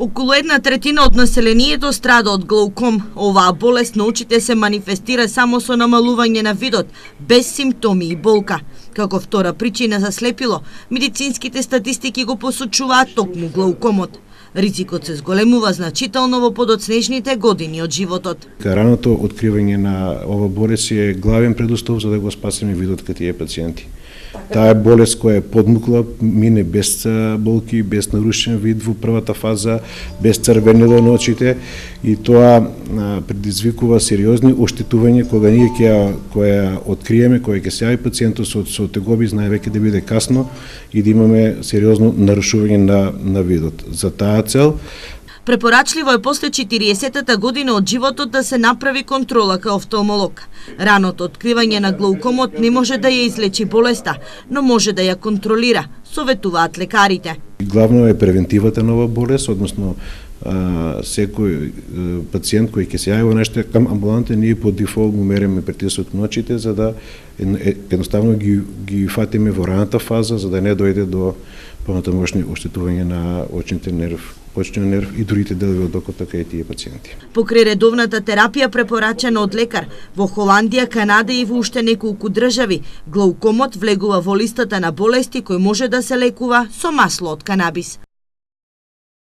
Околу 1/3 од населението страда од глауком. Оваа болест на очите се манифестира само со намалување на видот, без симптоми и болка. Како втора причина за слепило, медицинските статистики го посочуваат токму глаукомот. Ризикот се зголемува значително во подоцнежните години од животот. Раното откривање на ова болест е главен предуслов за да го спасиме видот кај тие пациенти. Таа е болест која е подмукла, мине без болки, без нарушен вид во првата фаза, без црвенило на очите и тоа предизвикува сериозни оштетувања кога ние ќе откриеме, кога ќе се јави пациентот со тегоби, знае веќе да биде касно и да имаме сериозно нарушување на видот. За таа цел препорачливо е после 40-та година од животот да се направи контрола кај офталмолог. Раното откривање на глаукомот не може да ја излечи болеста, но може да ја контролира, советуваат лекарите. Главно е превентивата на оваа болест, односно секој пациент кој ќе се јави нешто кам амбуланта, ние по дефолт му мериме притисок на очите за да едноставно ги фатиме во раната фаза за да не дојде до понатамошни оштетување на очните нерв, почниот нерв и другите делови од окото кај тие пациенти. Покрај редовната терапија препорачена од лекар, во Холандија, Канада и во уште неколку држави, глаукомот влегува во листата на болести кој може да се лекува со масло од канабис.